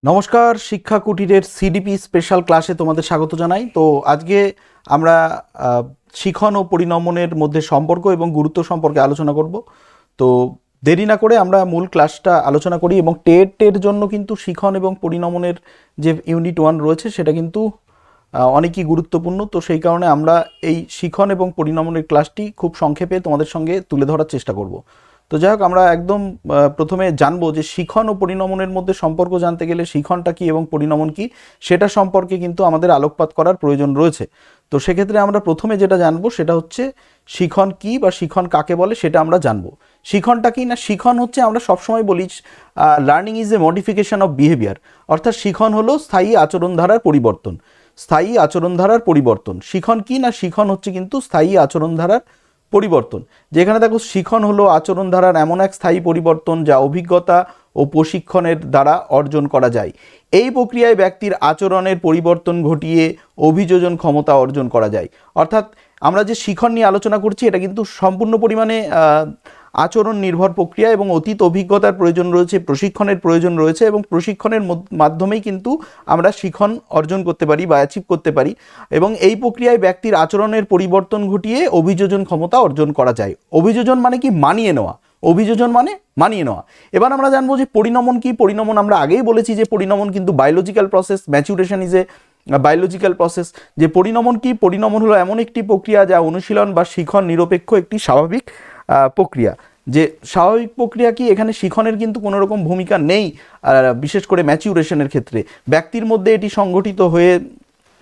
নমস্কার, শিক্ষা কুটিরের CDP special ক্লাসে তোমাদের স্বাগত জানাই। তো আজকে আমরা শিখন ও পরিণমনের মধ্যে সম্পর্ক এবং গুরুত্ব সম্পর্কে আলোচনা করব। তো দেরি না করে আমরা মূল ক্লাসটা আলোচনা করি। এবং টেটের জন্য কিন্তু শিখন এবং পরিণমনের যে ইউনিট 1 রয়েছে সেটা কিন্তু অনেকই গুরুত্বপূর্ণ। তো সেই কারণে আমরা এই শিখন এবং পরিণমনের ক্লাসটি খুব সংক্ষেপে তোমাদের সঙ্গে তুলে ধরার চেষ্টা করব। তো যাই হোক, আমরা একদম প্রথমে জানবো যে শিখন ও পরিণমনের মধ্যে সম্পর্ক জানতে গেলে শিখনটা কী এবং পরিণমন কী সেটা সম্পর্কে কিন্তু আমাদের আলোকপাত করার প্রয়োজন রয়েছে। তো সেক্ষেত্রে আমরা প্রথমে যেটা জানবো সেটা হচ্ছে শিখন কী বা শিখন কাকে বলে সেটা আমরা জানবো। শিখনটা কী না, শিখন হচ্ছে, আমরা সবসময় বলি learning is a modification of behaviour, অর্থাৎ শিখন হলো স্থায়ী আচরণধারার পরিবর্তন। স্থায়ী আচরণধারার পরিবর্তন। শিখন কী না, শিখন হচ্ছে কিন্তু স্থায়ী আচরণধারার পরিবর্তন। যেখানে দেখো, শিখন হলো আচরণধারার এমন এক স্থায়ী পরিবর্তন যা অভিজ্ঞতা ও প্রশিক্ষণের দ্বারা অর্জন করা যায়। এই প্রক্রিয়ায় ব্যক্তির আচরণের পরিবর্তন ঘটিয়ে অভিযোজন ক্ষমতা অর্জন করা যায়। অর্থাৎ আমরা যে শিখন নিয়ে আলোচনা করছি এটা কিন্তু সম্পূর্ণ পরিমাণে আচরণ নির্ভর প্রক্রিয়া এবং অতীত অভিজ্ঞতার প্রয়োজন রয়েছে, প্রশিক্ষণের প্রয়োজন রয়েছে এবং প্রশিক্ষণের মাধ্যমেই কিন্তু আমরা শিখন অর্জন করতে পারি বা অ্যাচিভ করতে পারি। এবং এই প্রক্রিয়ায় ব্যক্তির আচরণের পরিবর্তন ঘটিয়ে অভিযোজন ক্ষমতা অর্জন করা যায়। অভিযোজন মানে কি? মানিয়ে নেওয়া। অভিযোজন মানে মানিয়ে নেওয়া। এবার আমরা জানবো যে পরিণমন কি। পরিণমন আমরা আগেই বলেছি যে পরিণমন কিন্তু biological process, maturation is a biological process. যে পরিণমন কি? পরিণমন হলো এমন একটি প্রক্রিয়া যা অনুশীলন বা শিখন নিরপেক্ষ একটি স্বাভাবিক প্রক্রিয়া। যে স্বাভাবিক প্রক্রিয়া কি, এখানে শিখনের কিন্তু কোনো রকম ভূমিকা নেই। বিশেষ করে ম্যাচিউরেশনের ক্ষেত্রে ব্যক্তির মধ্যে এটি সংগঠিত হয়ে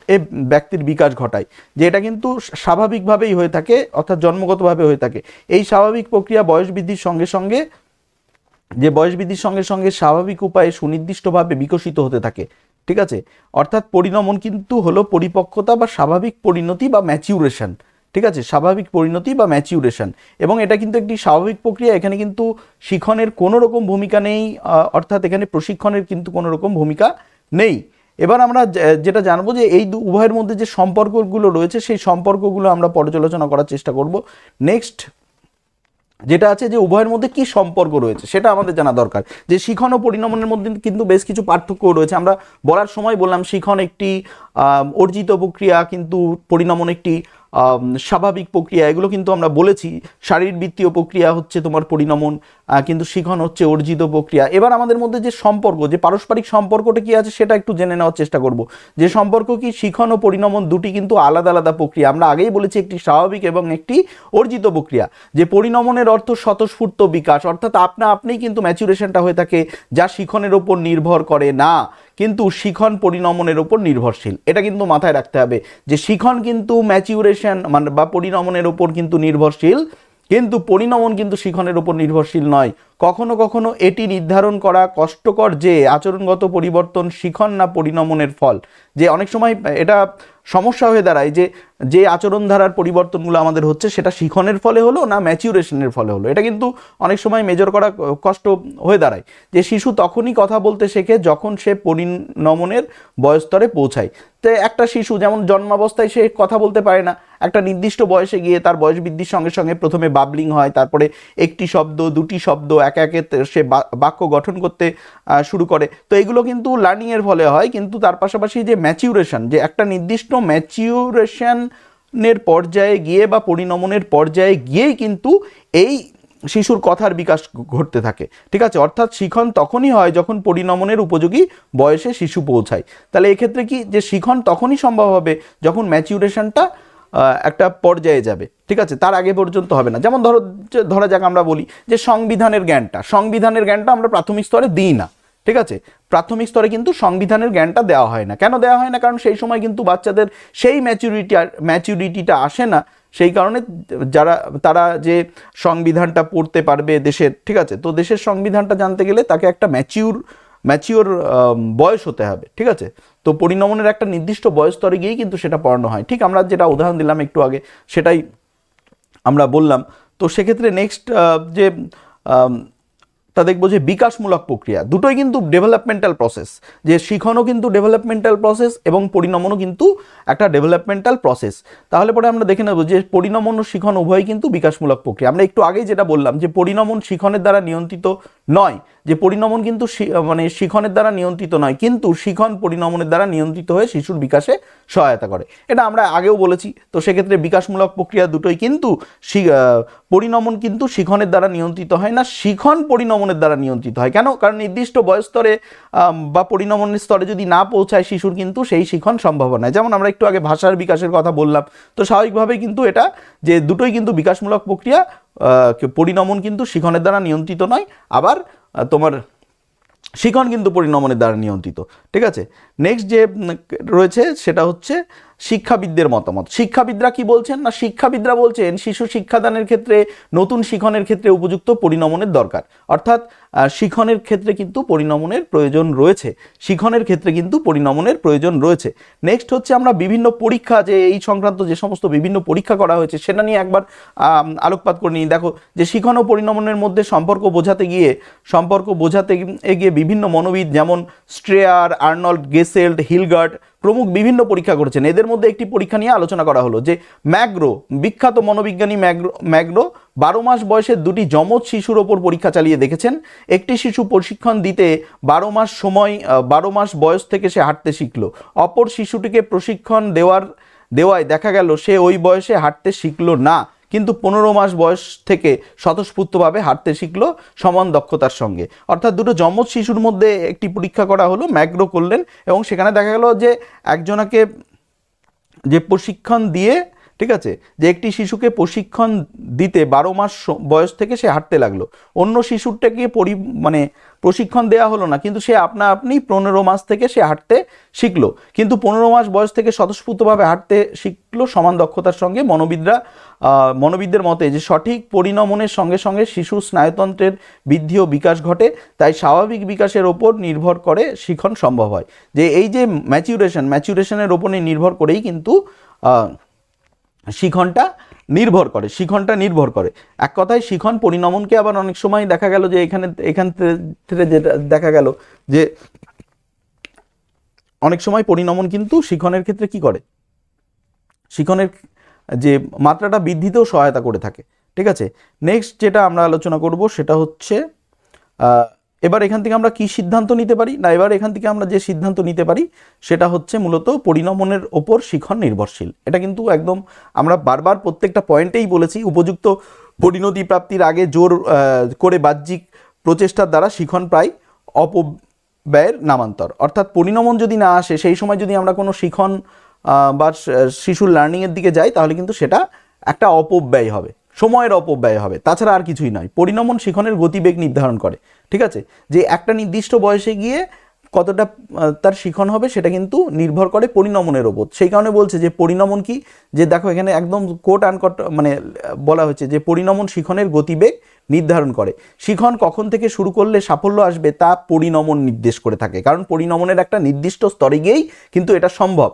এ ব্যক্তির বিকাশ ঘটায়, যে এটা কিন্তু স্বাভাবিকভাবেই হয়ে থাকে, অর্থাৎ জন্মগতভাবে হয়ে থাকে। এই স্বাভাবিক প্রক্রিয়া বয়স বৃদ্ধির সঙ্গে সঙ্গে স্বাভাবিক উপায়ে সুনির্দিষ্টভাবে বিকশিত হতে থাকে। ঠিক আছে, অর্থাৎ পরিণমন কিন্তু হলো পরিপক্কতা বা স্বাভাবিক পরিণতি বা ম্যাচিউরেশন। ঠিক আছে, স্বাভাবিক পরিণতি বা ম্যাচিউরেশন। এবং এটা কিন্তু একটি স্বাভাবিক প্রক্রিয়া, এখানে কিন্তু শিখনের কোনো রকম ভূমিকা নেই, অর্থাৎ এখানে প্রশিক্ষণের কিন্তু কোনো রকম ভূমিকা নেই। এবার আমরা যেটা জানবো যে এই উভয়ের মধ্যে যে সম্পর্কগুলো রয়েছে সেই সম্পর্কগুলো আমরা পর্যালোচনা করার চেষ্টা করব। নেক্সট যেটা আছে যে উভয়ের মধ্যে কি সম্পর্ক রয়েছে সেটা আমাদের জানা দরকার। যে শিখন ও পরিণমনের মধ্যে কিন্তু বেশ কিছু পার্থক্য রয়েছে। আমরা বলার সময় বললাম শিখন একটি অর্জিত প্রক্রিয়া, কিন্তু পরিণমন একটি স্বাভাবিক প্রক্রিয়া। এগুলো কিন্তু আমরা বলেছি। শারীরবৃত্তীয় প্রক্রিয়া হচ্ছে তোমার পরিণমন, কিন্তু শিখন হচ্ছে অর্জিত প্রক্রিয়া। এবার আমাদের মধ্যে যে সম্পর্ক, যে পারস্পরিক সম্পর্কটা কি আছে সেটা একটু জেনে নেওয়ার চেষ্টা করব। যে সম্পর্ক কি, শিখন ও পরিণমন দুটি কিন্তু আলাদা আলাদা প্রক্রিয়া। আমরা আগেই বলেছি একটি স্বাভাবিক এবং একটি অর্জিত প্রক্রিয়া। যে পরিণমনের অর্থ স্বতঃস্ফূর্ত বিকাশ, অর্থাৎ আপনিই কিন্তু ম্যাচুরেশনটা হয়ে থাকে, যা শিখনের ওপর নির্ভর করে না, কিন্তু শিখন পরিণমনের ওপর নির্ভরশীল। এটা কিন্তু মাথায় রাখতে হবে যে শিখন কিন্তু ম্যাচিউরেশন মানে বা পরিণমনের ওপর কিন্তু নির্ভরশীল, কিন্তু পরিণমন কিন্তু শিখনের ওপর নির্ভরশীল নয়। কখনো কখনো এটি নির্ধারণ করা কষ্টকর যে আচরণগত পরিবর্তন শিখন না পরিণমনের ফল। যে অনেক সময় এটা সমস্যা হয়ে দাঁড়ায় যে যে আচরণধারার পরিবর্তনগুলো আমাদের হচ্ছে সেটা শিখনের ফলে হলো না ম্যাচিউরেশনের ফলে হলো। এটা কিন্তু অনেক সময় মেজর করা কষ্ট হয়ে দাঁড়ায়। যে শিশু তখনই কথা বলতে শেখে যখন সে পরিণমনের বয়স্তরে পৌঁছায়। তো একটা শিশু যেমন জন্মাবস্থায় সে কথা বলতে পারে না, একটা নির্দিষ্ট বয়সে গিয়ে তার বয়স বৃদ্ধির সঙ্গে সঙ্গে প্রথমে বাবলিং হয়, তারপরে একটি শব্দ দুটি শব্দ একে একে সে বাক্য গঠন করতে শুরু করে। তো এগুলো কিন্তু লার্নিংয়ের ফলে হয়, কিন্তু তার পাশাপাশি যে ম্যাচিউরেশন, যে একটা নির্দিষ্ট ম্যাচিউরেশনের পর্যায়ে গিয়ে বা পরিণমনের পর্যায়ে গিয়েই কিন্তু এই শিশুর কথার বিকাশ ঘটতে থাকে। ঠিক আছে, অর্থাৎ শিখন তখনই হয় যখন পরিণমনের উপযোগী বয়সে শিশু পৌঁছায়। তাহলে এক্ষেত্রে কি, যে শিখন তখনই সম্ভব হবে যখন ম্যাচিউরেশনটা একটা পর্যায়ে যাবে। ঠিক আছে, তার আগে পর্যন্ত হবে না। যেমন ধরা যাক আমরা বলি যে সংবিধানের জ্ঞানটা আমরা প্রাথমিক স্তরে দিই না। ঠিক আছে, প্রাথমিক স্তরে কিন্তু সংবিধানের জ্ঞানটা দেওয়া হয় না। কেন দেওয়া হয় না? কারণ সেই সময় কিন্তু বাচ্চাদের সেই ম্যাচুরিটিটা আসে না। সেই কারণে তারা যে সংবিধানটা পড়তে পারবে দেশের, ঠিক আছে, তো দেশের সংবিধানটা জানতে গেলে তাকে একটা ম্যাচিওর বয়স হতে হবে। ঠিক আছে, তো পরিণমনের একটা নির্দিষ্ট বয়স স্তরে গিয়েই কিন্তু সেটা পড়ানো হয়। ঠিক আমরা যেটা উদাহরণ দিলাম একটু আগে সেটাই আমরা বললাম। তো সেক্ষেত্রে নেক্সট যে তা দেখবো যে বিকাশমূলক প্রক্রিয়া, দুটোই কিন্তু ডেভেলপমেন্টাল প্রসেস। যে শিখনও কিন্তু ডেভেলপমেন্টাল প্রসেস এবং পরিণমনও কিন্তু একটা ডেভেলপমেন্টাল প্রসেস। তাহলে পরে আমরা দেখে নেব যে পরিণমন ও শিখন উভয়ই কিন্তু বিকাশমূলক প্রক্রিয়া। আমরা একটু আগেই যেটা বললাম যে পরিণমন শিখনের দ্বারা নিয়ন্ত্রিত নয়, যে পরিণমন কিন্তু মানে শিখনের দ্বারা নিয়ন্ত্রিত নয়, কিন্তু শিখন পরিণমনের দ্বারা নিয়ন্ত্রিত হয়ে শিশুর বিকাশে সহায়তা করে। এটা আমরা আগেও বলেছি। তো সেক্ষেত্রে বিকাশমূলক প্রক্রিয়া দুটোই, কিন্তু পরিণমন কিন্তু শিখনের দ্বারা নিয়ন্ত্রিত হয় না, শিখন পরিণমনের দ্বারা নিয়ন্ত্রিত হয়। কেন? কারণ নির্দিষ্ট বয়স স্তরে বা পরিণমনের স্তরে যদি না পৌঁছায় শিশুর, কিন্তু সেই শিখন সম্ভব নয়। যেমন আমরা একটু আগে ভাষার বিকাশের কথা বললাম, তো স্বাভাবিকভাবেই কিন্তু এটা যে দুটোই কিন্তু বিকাশমূলক প্রক্রিয়া, পরিণমন কিন্তু শিখনের দ্বারা নিয়ন্ত্রিত নয়, আবার তোমার শিখন কিন্তু পরিণমনের দ্বারা নিয়ন্ত্রিত। ঠিক আছে, নেক্সট যে রয়েছে সেটা হচ্ছে শিক্ষাবিদদের মতামত। শিক্ষাবিদরা কি বলছেন? না, শিক্ষাবিদরা বলছেন শিশু শিক্ষাদানের ক্ষেত্রে নতুন শিখনের ক্ষেত্রে উপযুক্ত পরিণমনের দরকার। অর্থাৎ শিখনের ক্ষেত্রে কিন্তু পরিণমনের প্রয়োজন রয়েছে, শিখনের ক্ষেত্রে কিন্তু পরিণমনের প্রয়োজন রয়েছে। নেক্সট হচ্ছে আমরা বিভিন্ন পরীক্ষা, যে এই সংক্রান্ত যে সমস্ত বিভিন্ন পরীক্ষা করা হয়েছে সেটা নিয়ে একবার আলোকপাত করে নিই। দেখো, যে শিখন ও পরিণমনের মধ্যে সম্পর্ক বোঝাতে গিয়ে বিভিন্ন মনোবিদ যেমন স্ট্রেয়ার, আর্নল্ড গেসেল্ট, হিলগার্ড প্রমুখ বিভিন্ন পরীক্ষা করেছেন। এদের মধ্যে একটি পরীক্ষা নিয়ে আলোচনা করা হলো, যে ম্যাগ্রো, বিখ্যাত মনোবিজ্ঞানী ম্যাগ্রো 12 মাস বয়সের দুটি যমজ শিশুর ওপর পরীক্ষা চালিয়ে দেখেছেন। একটি শিশু প্রশিক্ষণ দিতে 12 মাস বয়স থেকে সে হাঁটতে শিখল। অপর শিশুটিকে প্রশিক্ষণ দেওয়ায় দেখা গেল সে ওই বয়সে হাঁটতে শিখল না, কিন্তু 15 মাস বয়স থেকে স্বতঃস্ফূর্তভাবে হাঁটতে শিখলো সমান দক্ষতার সঙ্গে। অর্থাৎ দুটো যমজ শিশুর মধ্যে একটি পরীক্ষা করা হলো, ম্যাগ্রো করলেন, এবং সেখানে দেখা গেল যে একজনকে যে প্রশিক্ষণ দিয়ে, ঠিক আছে, যে একটি শিশুকে প্রশিক্ষণ দিতে 12 মাস বয়স থেকে সে হাঁটতে লাগলো। অন্য শিশুরটাকে প্রশিক্ষণ দেওয়া হলো না, কিন্তু সে আপনা আপনি 15 মাস থেকে সে হাঁটতে শিখলো, কিন্তু 15 মাস বয়স থেকে স্বতঃস্ফূর্তভাবে হাঁটতে শিখলো সমান দক্ষতার সঙ্গে। মনোবিদদের মতে যে সঠিক পরিণমনের সঙ্গে সঙ্গে শিশুর স্নায়ুতন্ত্রের বৃদ্ধি ও বিকাশ ঘটে, তাই স্বাভাবিক বিকাশের ওপর নির্ভর করে শিখন সম্ভব হয়। যে এই যে ম্যাচুরেশনের ওপর নির্ভর করেই কিন্তু শিখনটা নির্ভর করে। এক কথায় শিখন পরিণমনকে আবার অনেক সময় দেখা গেল যে এখান থেকে যেটা দেখা গেল যে অনেক সময় পরিণমন কিন্তু শিখনের ক্ষেত্রে কি করে, শিখনের যে মাত্রাটা বৃদ্ধিতেও সহায়তা করে থাকে। ঠিক আছে, নেক্সট যেটা আমরা আলোচনা করব সেটা হচ্ছে এবার এখান থেকে আমরা কি সিদ্ধান্ত নিতে পারি, না এবার এখান থেকে আমরা যে সিদ্ধান্ত নিতে পারি সেটা হচ্ছে মূলত পরিণমনের ওপর শিখন নির্ভরশীল। এটা কিন্তু একদম আমরা বারবার প্রত্যেকটা পয়েন্টেই বলেছি, উপযুক্ত পরিণতি প্রাপ্তির আগে জোর করে বাহ্যিক প্রচেষ্টার দ্বারা শিখন প্রায় অপব্যয়ের নামান্তর। অর্থাৎ পরিণমন যদি না আসে সেই সময় যদি আমরা কোনো শিখন বা শিশুর লার্নিংয়ের দিকে যাই, তাহলে কিন্তু সেটা একটা অপব্যয় হবে, সময়ের অপব্যয় হবে, তাছাড়া আর কিছুই নয়। পরিণমন শিখনের গতিবেগ নির্ধারণ করে। ঠিক আছে, যে একটা নির্দিষ্ট বয়সে গিয়ে কতটা তার শিখন হবে সেটা কিন্তু নির্ভর করে পরিণমনের ওপর। সেই কারণে বলছে যে পরিণমন কি, যে দেখো এখানে একদম কোট আনকট বলা হয়েছে যে পরিণমন শিখনের গতিবেগ নির্ধারণ করে। শিখন কখন থেকে শুরু করলে সাফল্য আসবে তা পরিণমন নির্দেশ করে থাকে, কারণ পরিণমনের একটা নির্দিষ্ট স্তরে গিয়েই কিন্তু এটা সম্ভব।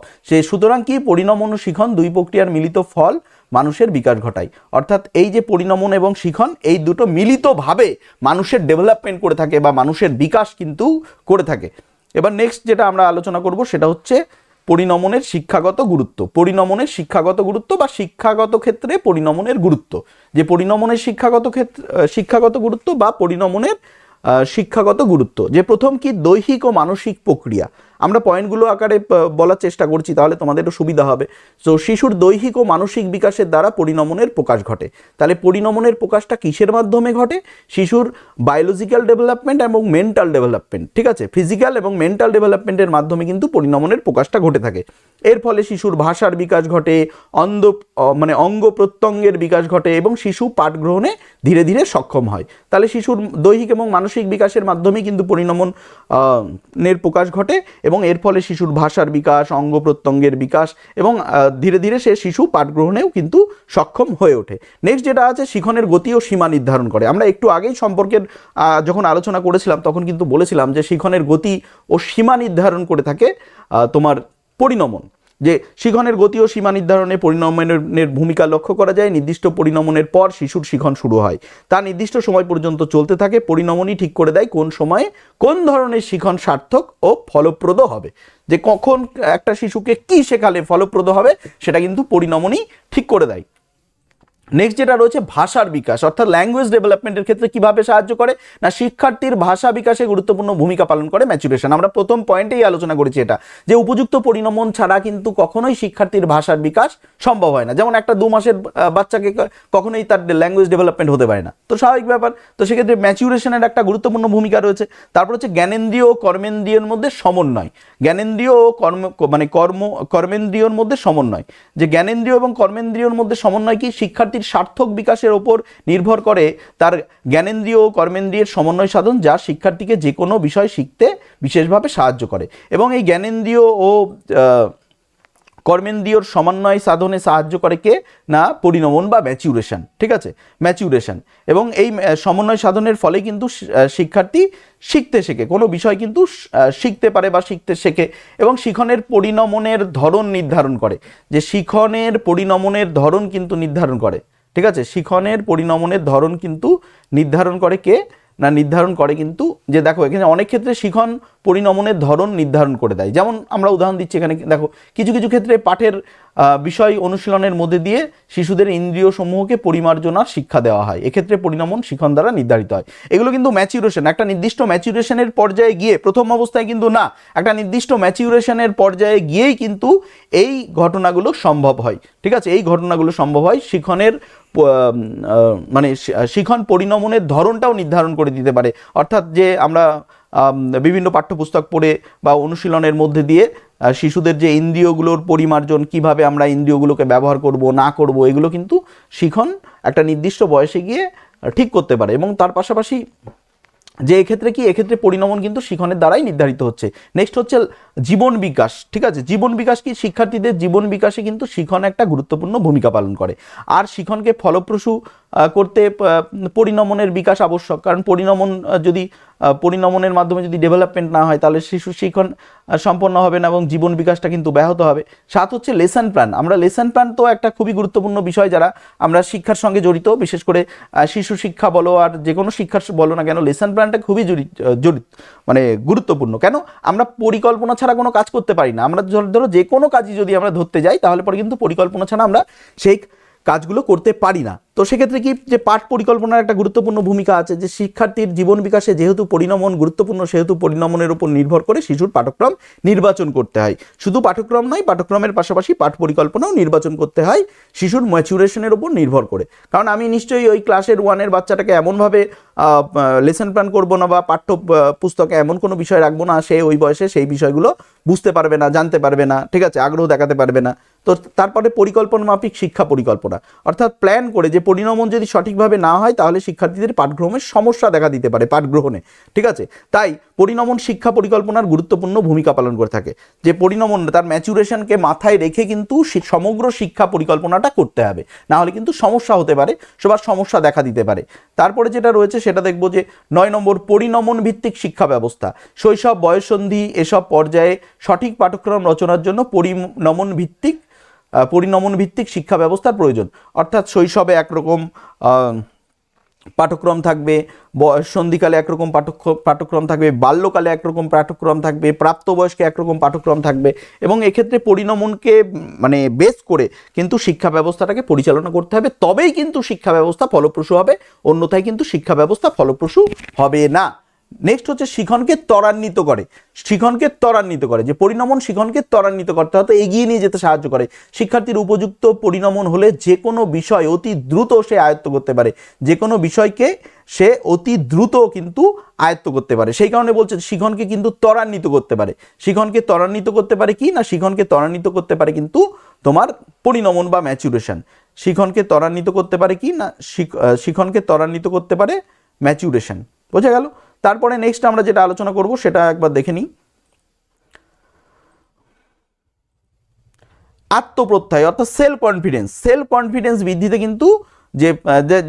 সুতরাং কি, পরিণমন ও শিখন দুই প্রক্রিয়ার মিলিত ফল মানুষের বিকাশ ঘটায়। অর্থাৎ এই যে পরিণমন এবং শিখন, এই দুটো মিলিতভাবে মানুষের ডেভেলপমেন্ট করে থাকে বা মানুষের বিকাশ কিন্তু করে থাকে। এবার নেক্সট যেটা আমরা আলোচনা করব সেটা হচ্ছে পরিণমনের শিক্ষাগত গুরুত্ব। পরিণমনের শিক্ষাগত গুরুত্ব বা শিক্ষাগত ক্ষেত্রে পরিণমনের গুরুত্ব। যে পরিণমনের শিক্ষাগত গুরুত্ব বা পরিণমনের শিক্ষাগত গুরুত্ব। যে প্রথম কি, দৈহিক ও মানসিক প্রক্রিয়া। আমরা পয়েন্টগুলো আকারে বলার চেষ্টা করছি, তাহলে তোমাদের একটু সুবিধা হবে। তো শিশুর দৈহিক ও মানসিক বিকাশের দ্বারা পরিণমনের প্রকাশ ঘটে। তাহলে পরিণমনের প্রকাশটা কিসের মাধ্যমে ঘটে? শিশুর বায়োলজিক্যাল ডেভেলপমেন্ট এবং মেন্টাল ডেভেলপমেন্ট। ঠিক আছে, ফিজিক্যাল এবং মেন্টাল ডেভেলপমেন্টের মাধ্যমে কিন্তু পরিণমনের প্রকাশটা ঘটে থাকে। এর ফলে শিশুর ভাষার বিকাশ ঘটে, অঙ্গ প্রত্যঙ্গের বিকাশ ঘটে এবং শিশু পাঠ গ্রহণে ধীরে ধীরে সক্ষম হয়। তাহলে শিশুর দৈহিক এবং মানসিক বিকাশের মাধ্যমে কিন্তু পরিণমনের প্রকাশ ঘটে এবং এর ফলে শিশুর ভাষার বিকাশ, অঙ্গ প্রত্যঙ্গের বিকাশ এবং ধীরে ধীরে সে শিশু পাঠ গ্রহণেও কিন্তু সক্ষম হয়ে ওঠে। নেক্সট যেটা আছে, শিখনের গতি ও সীমা নির্ধারণ করে। আমরা একটু আগেই সম্পর্কের যখন আলোচনা করেছিলাম তখন কিন্তু বলেছিলাম যে শিখনের গতি ও সীমা নির্ধারণ করে থাকে তোমার পরিণমন। যে শিখনের গতি ও সীমা নির্ধারণে পরিণমনের ভূমিকা লক্ষ্য করা যায়। নির্দিষ্ট পরিণমনের পর শিশুর শিখন শুরু হয়, তা নির্দিষ্ট সময় পর্যন্ত চলতে থাকে। পরিণমনই ঠিক করে দেয় কোন সময়ে কোন ধরনের শিখন সার্থক ও ফলপ্রদ হবে। যে কখন একটা শিশুকে কি শেখালে ফলপ্রদ হবে সেটা কিন্তু পরিণমনই ঠিক করে দেয়। নেক্সট যেটা রয়েছে ভাষার বিকাশ, অর্থাৎ ল্যাঙ্গুয়েজ ডেভেলপমেন্টের ক্ষেত্রে কিভাবে সাহায্য করে না শিক্ষার্থীর ভাষা বিকাশে গুরুত্বপূর্ণ ভূমিকা পালন করে ম্যাচুরেশন। আমরা প্রথম পয়েন্টেই আলোচনা করেছি এটা, যে উপযুক্ত পরিণমন ছাড়া কিন্তু কখনোই শিক্ষার্থীর ভাষার বিকাশ সম্ভব হয় না। যেমন একটা 2 মাসের বাচ্চাকে কখনোই তার ল্যাঙ্গুয়েজ ডেভেলপমেন্ট হতে পারে না, তো স্বাভাবিক ব্যাপার। তো সেক্ষেত্রে ম্যাচুরেশনের একটা গুরুত্বপূর্ণ ভূমিকা রয়েছে। তারপর হচ্ছে জ্ঞানেন্দ্রিয় ও কর্মেন্দ্রিয়ের মধ্যে সমন্বয়, জ্ঞানেন্দ্রিয় ও কর্মেন্দ্রিয়র মধ্যে সমন্বয়, যে জ্ঞানেন্দ্রিয় এবং কর্মেন্দ্রিয়র মধ্যে সমন্বয় কি শিক্ষার্থীর সার্থক বিকাশের ওপর নির্ভর করে তার জ্ঞানেন্দ্রিয় ও কর্মেন্দ্রিয়ের সমন্বয় সাধন, যা শিক্ষার্থীকে যে কোনো বিষয় শিখতে বিশেষভাবে সাহায্য করে। এবং এই জ্ঞানেন্দ্রিয় ও কর্মেন্দ্রিয়র সমন্বয় সাধনে সাহায্য করে কে না পরিণমন বা ম্যাচুরেশন, ঠিক আছে, ম্যাচুরেশন। এবং এই সমন্বয় সাধনের ফলে কিন্তু শিক্ষার্থী শিখতে শেখে, কোনো বিষয় কিন্তু শিখতে পারে বা শিখতে শেখে। এবং শিখনের পরিণমনের ধরন নির্ধারণ করে, যে শিখনের পরিণমনের ধরন কিন্তু নির্ধারণ করে, ঠিক আছে, শিখনের পরিণমনের ধরন কিন্তু নির্ধারণ করে কে না নির্ধারণ করে কিন্তু, যে দেখো এখানে অনেক ক্ষেত্রে শিখন পরিণমনের ধরন নির্ধারণ করে দেয়। যেমন আমরা উদাহরণ দিচ্ছি এখানে, দেখো কিছু কিছু ক্ষেত্রে পাঠের বিষয় অনুশীলনের মধ্যে দিয়ে শিশুদের ইন্দ্রিয় সমূহকে পরিমার্জনার শিক্ষা দেওয়া হয়, এক্ষেত্রে পরিণমন শিখন দ্বারা নির্ধারিত হয়। এগুলো কিন্তু ম্যাচুরেশন, একটা নির্দিষ্ট ম্যাচুরেশনের পর্যায়ে গিয়ে, প্রথম অবস্থায় কিন্তু না, একটা নির্দিষ্ট ম্যাচুরেশনের পর্যায়ে গিয়েই কিন্তু এই ঘটনাগুলো সম্ভব হয়, ঠিক আছে, এই ঘটনাগুলো সম্ভব হয়। শিখনের মানে শিখন পরিণমনের ধরনটাও নির্ধারণ করে দিতে পারে। অর্থাৎ যে আমরা বিভিন্ন পাঠ্যপুস্তক পড়ে বা অনুশীলনের মধ্যে দিয়ে শিশুদের যে ইন্দ্রিয়গুলোর পরিমার্জন, কিভাবে আমরা ইন্দ্রিয়গুলোকে ব্যবহার করব না করব, এগুলো কিন্তু শিখন একটা নির্দিষ্ট বয়সে গিয়ে ঠিক করতে পারে। এবং তার পাশাপাশি যে এক্ষেত্রে কি, এক্ষেত্রে পরিণমন কিন্তু শিখনের দ্বারাই নির্ধারিত হচ্ছে। নেক্সট হচ্ছে জীবন বিকাশ, ঠিক আছে, জীবন বিকাশ কি শিক্ষার্থীদের জীবন বিকাশে কিন্তু শিখন একটা গুরুত্বপূর্ণ ভূমিকা পালন করে। আর শিখনকে ফলপ্রসূ করতে পরিণমনের বিকাশ আবশ্যক, কারণ পরিণমন যদি পরিণমনের মাধ্যমে যদি ডেভেলপমেন্ট না হয় তাহলে শিশু শিখন সম্পন্ন হবে না এবং জীবন বিকাশটা কিন্তু ব্যাহত হবে। 7 হচ্ছে লেসন প্ল্যান। আমরা লেসন প্ল্যান তো একটা খুবই গুরুত্বপূর্ণ বিষয়, যারা আমরা শিক্ষার সঙ্গে জড়িত, বিশেষ করে শিশু শিক্ষা বলো আর যে কোনো শিক্ষা বলো না কেন, লেসন প্ল্যানটা খুবই জড়িত মানে গুরুত্বপূর্ণ। কেন, আমরা পরিকল্পনা ছাড়া কোনো কাজ করতে পারি না। আমরা ধরো যে কোনো কাজই যদি আমরা ধরতে যাই তাহলে পরে কিন্তু পরিকল্পনা ছাড়া আমরা সেই কাজগুলো করতে পারি না। তো সেক্ষেত্রে কি, যে পাঠ পরিকল্পনার একটা গুরুত্বপূর্ণ ভূমিকা আছে, যে শিক্ষার্থীর জীবন বিকাশে যেহেতু পরিণমন গুরুত্বপূর্ণ, সেহেতু পরিণমনের উপর নির্ভর করে শিশুর পাঠক্রম নির্বাচন করতে হয়। শুধু পাঠক্রম নয়, পাঠক্রমের পাশাপাশি পাঠ পরিকল্পনাও নির্বাচন করতে হয় শিশুর ম্যাচুরেশনের উপর নির্ভর করে। কারণ আমি নিশ্চয়ই ওই ক্লাসের 1-এর বাচ্চাটাকে এমনভাবে লেসন প্ল্যান করবো না বা পাঠ্য পুস্তকে এমন কোনো বিষয় রাখবো না, সে ওই বয়সে সেই বিষয়গুলো বুঝতে পারবে না, জানতে পারবে না, ঠিক আছে, আগ্রহ দেখাতে পারবে না। তো তারপরে পরিকল্পনা মাফিক শিক্ষা পরিকল্পনা, অর্থাৎ প্ল্যান করে, যে পরিণমন যদি সঠিকভাবে না হয় তাহলে শিক্ষার্থীদের পাঠগ্রহণের সমস্যা দেখা দিতে পারে, পাঠ গ্রহণে, ঠিক আছে। তাই পরিণমন শিক্ষা পরিকল্পনার গুরুত্বপূর্ণ ভূমিকা পালন করে থাকে, যে পরিণমন তার ম্যাচুরেশনকে মাথায় রেখে কিন্তু সমগ্র শিক্ষা পরিকল্পনাটা করতে হবে, না হলে কিন্তু সমস্যা হতে পারে, সবার সমস্যা দেখা দিতে পারে। তারপরে যেটা রয়েছে সেটা দেখব যে 9 নম্বর পরিণমন ভিত্তিক শিক্ষা ব্যবস্থা। শৈশব, বয়ঃসন্ধি এসব পর্যায়ে সঠিক পাঠ্যক্রম রচনার জন্য পরিণমন ভিত্তিক শিক্ষা ব্যবস্থার প্রয়োজন। অর্থাৎ শৈশবে একরকম পাঠ্যক্রম থাকবে, সন্ধিকালে একরকম পাঠ্যক্রম থাকবে, বাল্যকালে একরকম পাঠ্যক্রম থাকবে, প্রাপ্তবয়স্কে একরকম পাঠ্যক্রম থাকবে। এবং এক্ষেত্রে পরিণমনকে মানে বেস করে কিন্তু শিক্ষা ব্যবস্থাটাকে পরিচালনা করতে হবে, তবেই কিন্তু শিক্ষা ব্যবস্থা ফলপ্রসূ হবে, অন্যথায় কিন্তু শিক্ষা ব্যবস্থা ফলপ্রসূ হবে না। নেক্সট হচ্ছে শিখনকে ত্বরান্বিত করে, যে পরিণমন শিখনকে ত্বরান্বিত করতে হয়তো এগিয়ে নিয়ে যেতে সাহায্য করে। শিক্ষার্থীর উপযুক্ত পরিণমন হলে যে কোনো বিষয় অতি দ্রুত সে আয়ত্ত করতে পারে, যে কোনো বিষয়কে সে অতি দ্রুত কিন্তু আয়ত্ত করতে পারে। সেই কারণে বলছে শিখনকে কিন্তু ত্বরান্বিত করতে পারে। শিখনকে ত্বরান্বিত করতে পারে কি না, শিখনকে ত্বরান্বিত করতে পারে কিন্তু তোমার পরিণমন বা ম্যাচুরেশন। শিখনকে ত্বরান্বিত করতে পারে কি না, শিখনকে ত্বরান্বিত করতে পারে ম্যাচুরেশন। বোঝা গেল? তারপরে নেক্সট আমরা যেটা আলোচনা করব সেটা একবার দেখে নিই। আত্মপ্রত্যয় অর্থাৎ সেলফ কনফিডেন্স বৃদ্ধিতে কিন্তু যে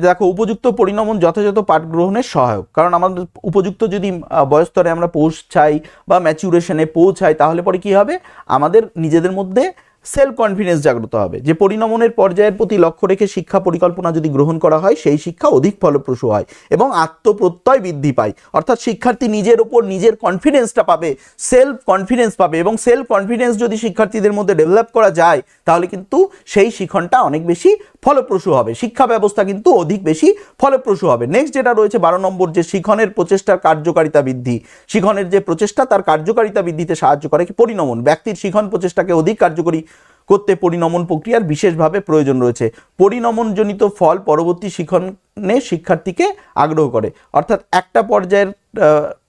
দেখো উপযুক্ত পরিণমন যথাযথ পাঠ গ্রহণের সহায়ক। কারণ আমাদের উপযুক্ত যদি বয়স্তরে আমরা পৌঁছাই বা ম্যাচুরেশনে পৌঁছাই তাহলে পরে কি হবে, আমাদের নিজেদের মধ্যে সেলফ কনফিডেন্স জাগ্রত হবে, যে পরিণমনের পর্যায়ের প্রতি লক্ষ্য রেখে শিক্ষা পরিকল্পনা যদি গ্রহণ করা হয় সেই শিক্ষা অধিক ফলপ্রসূ হয় এবং আত্মপ্রত্যয় বৃদ্ধি পায়। অর্থাৎ শিক্ষার্থী নিজের ওপর নিজের কনফিডেন্সটা পাবে, সেলফ কনফিডেন্স পাবে, এবং সেলফ কনফিডেন্স যদি শিক্ষার্থীদের মধ্যে ডেভেলপ করা যায় তাহলে কিন্তু সেই শিক্ষণটা অনেক বেশি ফলপ্রসূ হবে, শিক্ষা ব্যবস্থা কিন্তু অধিক বেশি ফলপ্রসূ হবে। নেক্সট যেটা রয়েছে 12 নম্বর, যে শিক্ষণের প্রচেষ্টার কার্যকারিতা বৃদ্ধি। শিক্ষণের যে প্রচেষ্টা তার কার্যকারিতা বৃদ্ধিতে সাহায্য করে কি পরিণমন। ব্যক্তির শিক্ষণ প্রচেষ্টাকে অধিক কার্যকরী করতে পরিণমন প্রক্রিয়ার বিশেষভাবে প্রয়োজন রয়েছে। পরিণমনজনিত ফল পরবর্তী শিক্ষণে শিক্ষার্থীকে আগ্রহ করে, অর্থাৎ একটা পর্যায়ের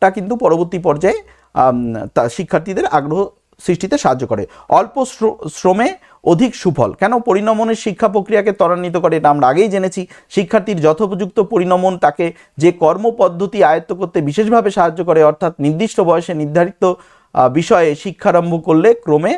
টা কিন্তু পরবর্তী পর্যায়ে শিক্ষার্থীদের আগ্রহ সৃষ্টিতে সাহায্য করে। অল্প শ্রমে অধিক সুফল। কেন পরিণমনের শিক্ষা প্রক্রিয়াকে ত্বরান্বিত করে এটা আমরা আগেই জেনেছি। শিক্ষার্থীর যথোপযুক্ত পরিণমন তাকে যে কর্মপদ্ধতি আয়ত্ত করতে বিশেষভাবে সাহায্য করে, অর্থাৎ নির্দিষ্ট বয়সে নির্ধারিত বিষয়ে শিক্ষারম্ভ করলে ক্রমে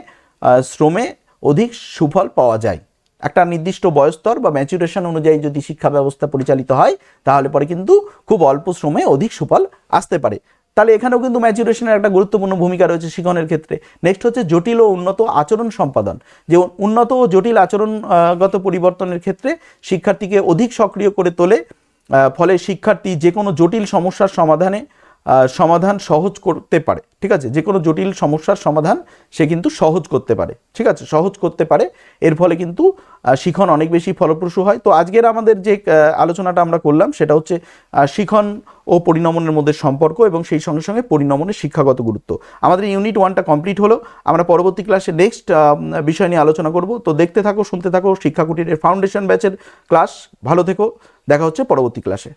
শ্রমে অধিক সুফল পাওয়া যায়। একটা নির্দিষ্ট বয়স্তর বা ম্যাচুরেশন অনুযায়ী যদি শিক্ষা ব্যবস্থা পরিচালিত হয় তাহলে পরে কিন্তু খুব অল্প শ্রমে অধিক সুফল আসতে পারে। তাহলে এখানেও কিন্তু ম্যাচুরেশনের একটা গুরুত্বপূর্ণ ভূমিকা রয়েছে শিক্ষণের ক্ষেত্রে। নেক্সট হচ্ছে জটিল ও উন্নত আচরণ সম্পাদন। যে উন্নত ও জটিল আচরণগত পরিবর্তনের ক্ষেত্রে শিক্ষার্থীকে অধিক সক্রিয় করে তোলে, ফলে শিক্ষার্থী যে কোনো জটিল সমস্যার সমাধান সহজ করতে পারে। ঠিক আছে, যে কোনো জটিল সমস্যার সমাধান সে কিন্তু সহজ করতে পারে। ঠিক আছে, সহজ করতে পারে, এর ফলে কিন্তু শিখন অনেক বেশি ফলপ্রসূ হয়। তো আজকের আমাদের যে আলোচনাটা আমরা করলাম সেটা হচ্ছে শিখন ও পরিণমনের মধ্যে সম্পর্ক এবং সেই সঙ্গে সঙ্গে পরিণমনের শিক্ষাগত গুরুত্ব। আমাদের ইউনিট 1টা কমপ্লিট হলো। আমরা পরবর্তী ক্লাসে নেক্সট বিষয় নিয়ে আলোচনা করব। তো দেখতে থাকো, শুনতে থাকো শিক্ষা কুটিরের ফাউন্ডেশন ব্যাচের ক্লাস। ভালো থেকো, দেখা হচ্ছে পরবর্তী ক্লাসে।